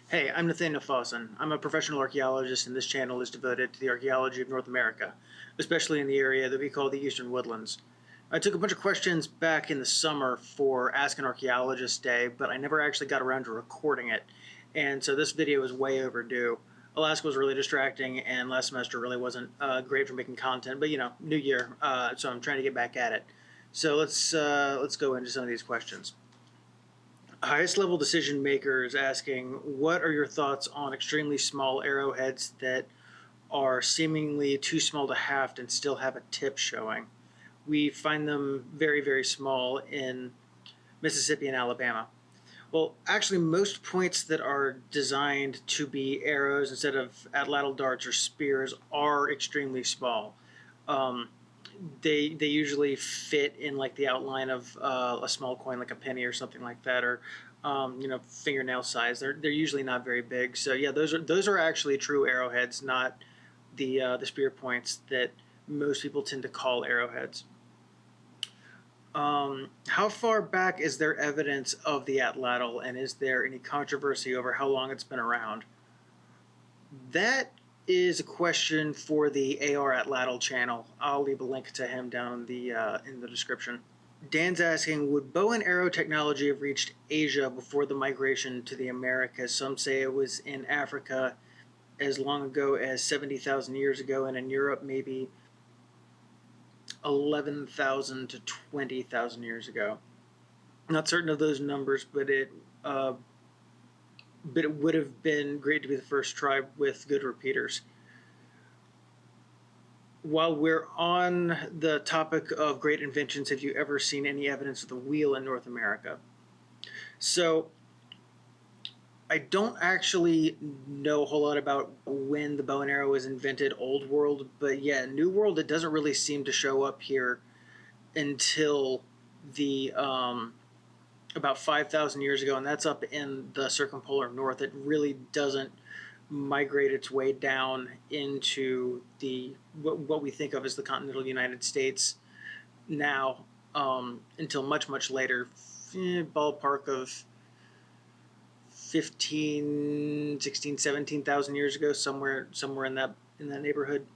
Hey, I'm Nathaniel Fawson. I'm a professional archaeologist, and this channel is devoted to the archaeology of North America, especially in the area that we call the Eastern Woodlands. I took a bunch of questions back in the summer for Ask an Archaeologist Day, but I never actually got around to recording it, and so this video is way overdue. Alaska was really distracting, and last semester really wasn't great for making content, but new year, so I'm trying to get back at it. So let's go into some of these questions. Highest level decision maker is asking, what are your thoughts on extremely small arrowheads that are seemingly too small to haft and still have a tip showing? We find them very, very small in Mississippi and Alabama. Well, actually, most points that are designed to be arrows instead of Atlatl darts or spears are extremely small. Um, they usually fit in like the outline of a small coin, like a penny or something like that, or fingernail size. They're usually not very big. So yeah, those are actually true arrowheads, not the spear points that most people tend to call arrowheads. How far back is there evidence of the Atlatl, and is there any controversy over how long it's been around? That is a question for the AR Atlatl channel. I'll leave a link to him down in the description. Dan's asking, would bow and arrow technology have reached Asia before the migration to the Americas? Some say it was in Africa as long ago as 70,000 years ago, and in Europe maybe 11,000 to 20,000 years ago. Not certain of those numbers, but it would have been great to be the first tribe with good repeaters. While we're on the topic of great inventions, have you ever seen any evidence of the wheel in North America? So I don't actually know a whole lot about when the bow and arrow was invented, Old World, but yeah, New World, it doesn't really seem to show up here until the about 5,000 years ago, and that's up in the circumpolar north. It really doesn't migrate its way down into the what we think of as the continental United States now until much later, ballpark of 15, 16, 17,000 years ago, somewhere in that neighborhood.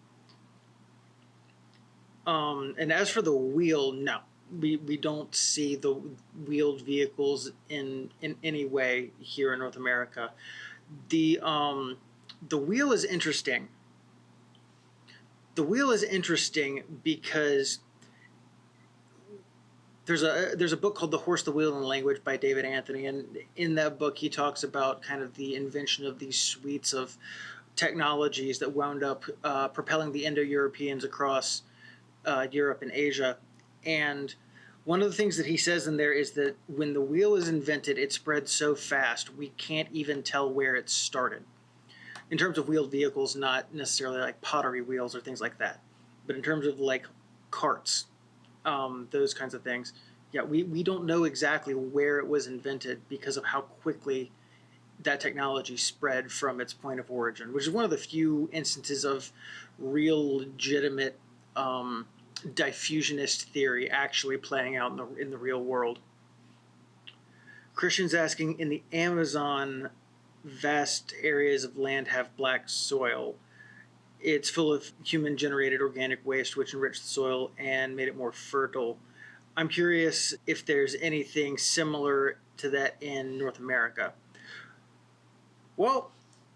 And as for the wheel, no, we don't see the wheeled vehicles in any way here in North America. The wheel is interesting. The wheel is interesting because there's a book called The Horse, the Wheel, and the Language by David Anthony, and in that book he talks about kind of the invention of these suites of technologies that wound up propelling the Indo-Europeans across Europe and Asia. And one of the things that he says in there is that when the wheel is invented, it spread so fast we can't even tell where it started. In terms of wheeled vehicles, not necessarily like pottery wheels or things like that, but in terms of like carts, those kinds of things. Yeah, we don't know exactly where it was invented because of how quickly that technology spread from its point of origin, which is one of the few instances of real legitimate diffusionist theory actually playing out in the real world. Christian's asking, in the Amazon, vast areas of land have black soil. It's full of human-generated organic waste which enriched the soil and made it more fertile. I'm curious if there's anything similar to that in North America. Well,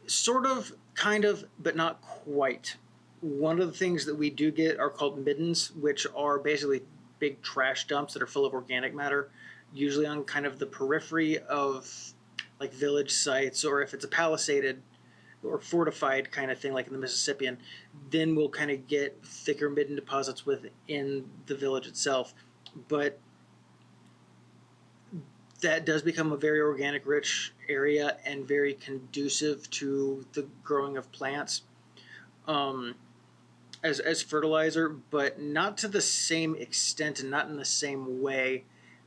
sort of, kind of, but not quite. One of the things that we do get are called mittens, which are basically big trash dumps that are full of organic matter, usually on kind of the periphery of like village sites, or if it's a palisaded or fortified kind of thing like in the Mississippian, then we'll kind of get thicker midden deposits within the village itself. But that does become a very organic rich area and very conducive to the growing of plants as fertilizer, but not to the same extent and not in the same way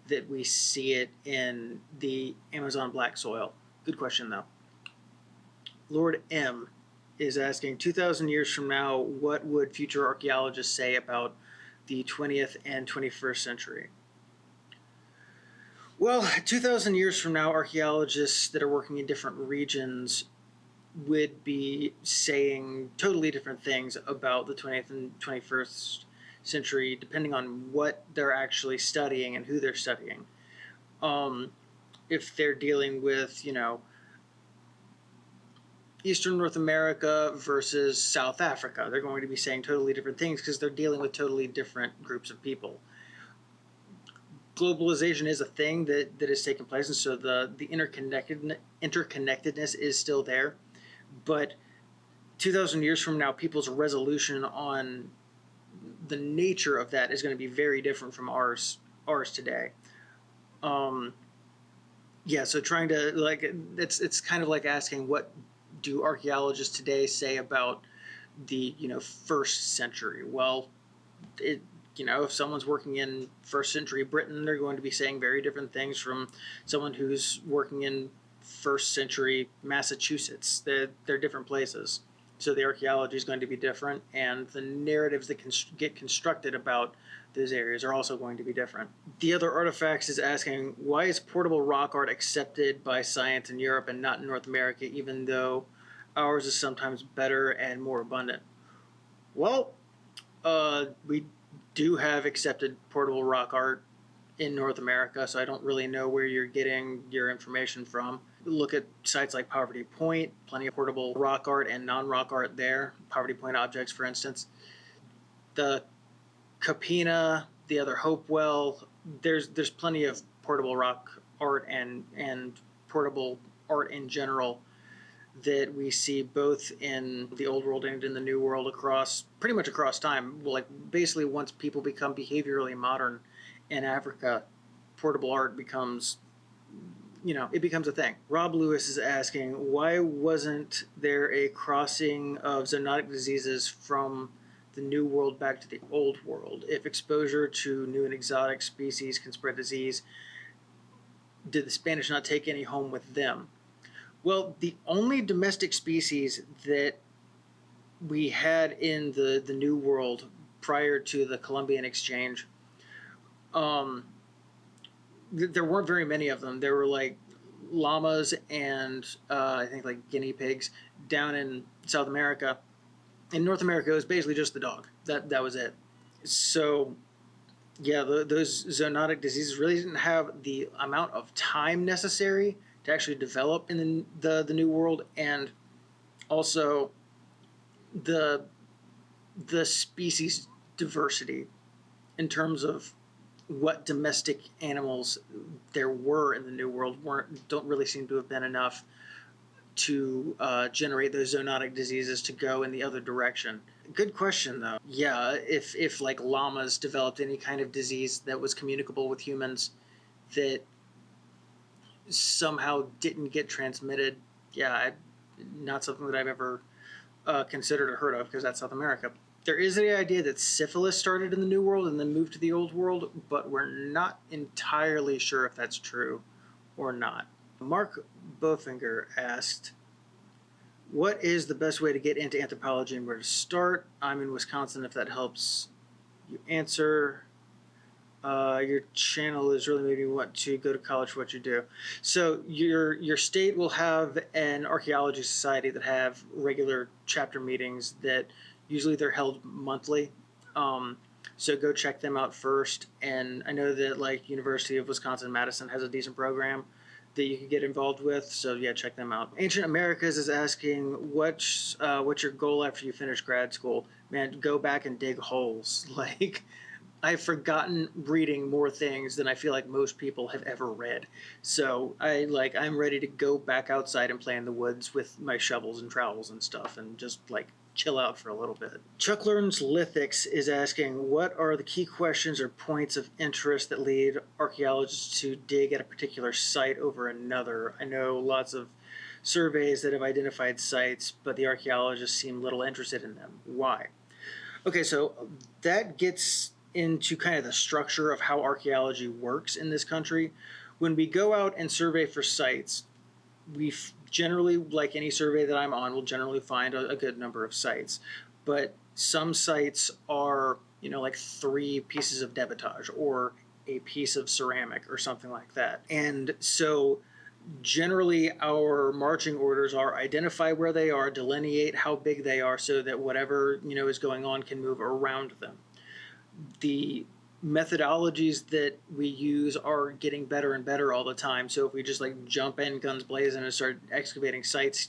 that we see it in the Amazon black soil. Good question though. Lord M is asking, 2,000 years from now, what would future archaeologists say about the 20th and 21st century? Well, 2,000 years from now, archaeologists that are working in different regions would be saying totally different things about the 20th and 21st century, depending on what they're actually studying and who they're studying. Um, if they're dealing with, Eastern North America versus South Africa, they're going to be saying totally different things because they're dealing with totally different groups of people. Globalization is a thing that has taken place, and so the interconnectedness is still there. But 2,000 years from now, people's resolution on the nature of that is going to be very different from ours today. Um, yeah, so trying to it's kind of like asking what do archaeologists today say about the first century. Well, it if someone's working in first century Britain, they're going to be saying very different things from someone who's working in first century Massachusetts. They're different places, so the archaeology is going to be different, and the narratives that get constructed about those areas are also going to be different. The other artifacts is asking, why is portable rock art accepted by science in Europe and not in North America, even though ours is sometimes better and more abundant? Well, we do have accepted portable rock art in North America, so I don't really know where you're getting your information from. Look at sites like Poverty Point, plenty of portable rock art and non-rock art there. Poverty Point objects, for instance. The Capina, the other Hopewell, there's plenty of portable rock art and portable art in general that we see both in the old world and in the new world across pretty much across time. Like basically once people become behaviorally modern in Africa, portable art becomes it becomes a thing. Rob Lewis is asking, why wasn't there a crossing of zoonotic diseases from the new world back to the old world? If exposure to new and exotic species can spread disease, did the Spanish not take any home with them? Well, the only domestic species that we had in the New World prior to the Columbian Exchange, um, there weren't very many of them. There were like llamas and I think like guinea pigs down in South America. In North America, it was basically just the dog. That was it. So yeah, those zoonotic diseases really didn't have the amount of time necessary to actually develop in the New World, and also the the species diversity in terms of what domestic animals there were in the New World don't really seem to have been enough to generate those zoonotic diseases to go in the other direction. Good question though. Yeah, if like llamas developed any kind of disease that was communicable with humans that somehow didn't get transmitted, yeah, not something that I've ever considered or heard of because that's South America. There is the idea that syphilis started in the New World and then moved to the Old World, but we're not entirely sure if that's true or not. Mark Bofinger asked, what is the best way to get into anthropology and where to start? I'm in Wisconsin, if that helps you answer. Your channel has really made me want to go to college for what you do. So your state will have an archaeology society that have regular chapter meetings that usually they're held monthly. So go check them out first. And I know that like University of Wisconsin-Madison has a decent program that you can get involved with. So yeah, check them out. Ancient Americas is asking what's your goal after you finish grad school? Man, go back and dig holes. Like I've forgotten reading more things than I feel like most people have ever read. So I'm ready to go back outside and play in the woods with my shovels and trowels and stuff and just like chill out for a little bit. Chuck Learns Lithics is asking, what are the key questions or points of interest that lead archaeologists to dig at a particular site over another? I know lots of surveys that have identified sites, but the archaeologists seem little interested in them. Why? Okay, so that gets into kind of the structure of how archaeology works in this country. When we go out and survey for sites, we generally, like any survey that I'm on, will generally find a good number of sites. But some sites are, like 3 pieces of debitage or a piece of ceramic or something like that. And so generally our marching orders are identify where they are, delineate how big they are so that whatever, is going on can move around them. The methodologies that we use are getting better and better all the time. So if we just like jump in guns blazing and start excavating sites,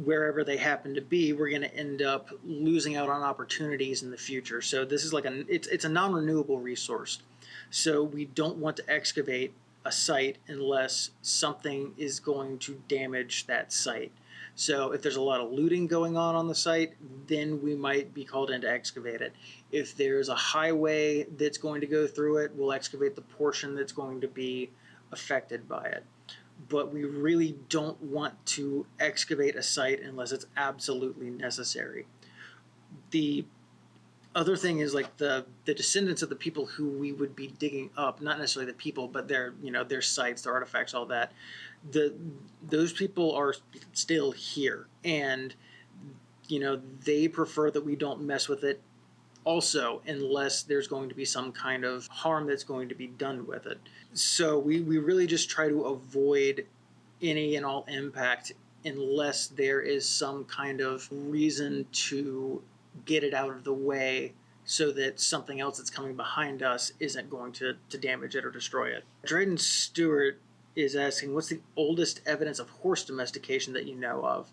wherever they happen to be, we're going to end up losing out on opportunities in the future. So this is like it's a non-renewable resource. So we don't want to excavate a site unless something is going to damage that site. So if there's a lot of looting going on the site, then we might be called in to excavate it. If there's a highway that's going to go through it, we'll excavate the portion that's going to be affected by it. But we really don't want to excavate a site unless it's absolutely necessary. The other thing is like the descendants of the people who we would be digging up, not necessarily the people, but their sites, their artifacts, all that. Those people are still here, and they prefer that we don't mess with it also, unless there's going to be some kind of harm that's going to be done with it. So we really just try to avoid any and all impact unless there is some kind of reason to get it out of the way so that something else that's coming behind us isn't going to damage it or destroy it. Dryden Stewart is asking, what's the oldest evidence of horse domestication that you know of?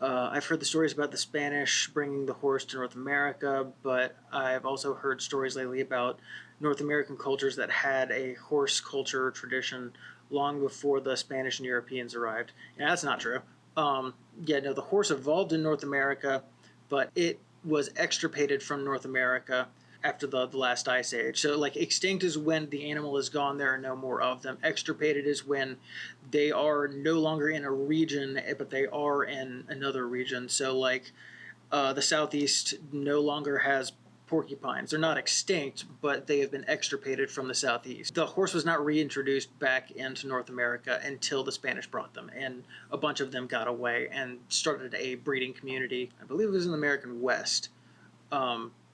I've heard the stories about the Spanish bringing the horse to North America, but I've also heard stories lately about North American cultures that had a horse culture or tradition long before the Spanish and Europeans arrived. And that's not true. The horse evolved in North America, but it was extirpated from North America after the last ice age. So like extinct is when the animal is gone, there are no more of them. Extirpated is when they are no longer in a region, but they are in another region. So like the Southeast no longer has porcupines. They're not extinct, but they have been extirpated from the Southeast. The horse was not reintroduced back into North America until the Spanish brought them, and a bunch of them got away and started a breeding community. I believe it was in the American West.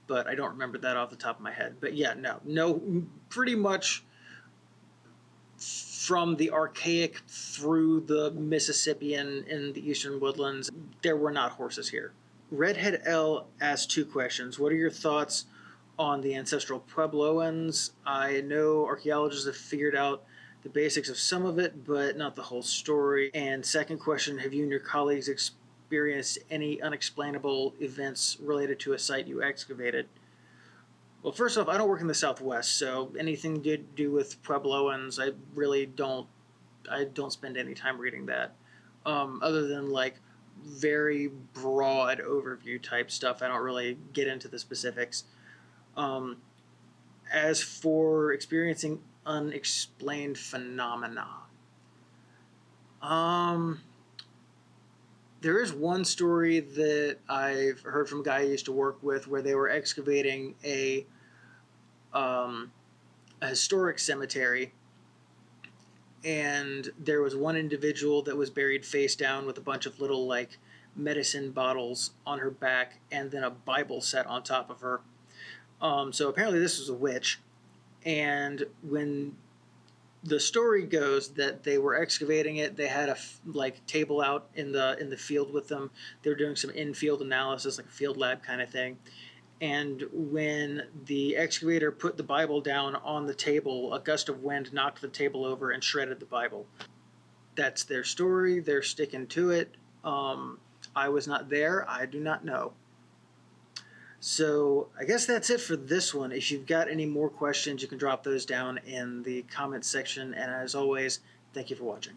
But I don't remember that off the top of my head. But yeah, no, pretty much from the Archaic through the Mississippian in the eastern woodlands, there were not horses here. Redhead L asked 2 questions. What are your thoughts on the ancestral Puebloans? I know archaeologists have figured out the basics of some of it, but not the whole story. And second question, have you and your colleagues experienced any unexplainable events related to a site you excavated? Well, first off, I don't work in the Southwest, so anything to do with Puebloans, I really don't spend any time reading that. Other than like very broad overview type stuff, I don't really get into the specifics. As for experiencing unexplained phenomena, there is one story that I've heard from a guy I used to work with where they were excavating a historic cemetery, and there was one individual that was buried face down with a bunch of little like medicine bottles on her back and then a Bible set on top of her. So apparently this was a witch, and when the story goes that they were excavating it, they had a table out in the field with them. They were doing some in-field analysis, like a field lab kind of thing. And when the excavator put the Bible down on the table, a gust of wind knocked the table over and shredded the Bible. That's their story. They're sticking to it. I was not there. I do not know. So I guess that's it for this one. If you've got any more questions, you can drop those down in the comments section. And as always, thank you for watching.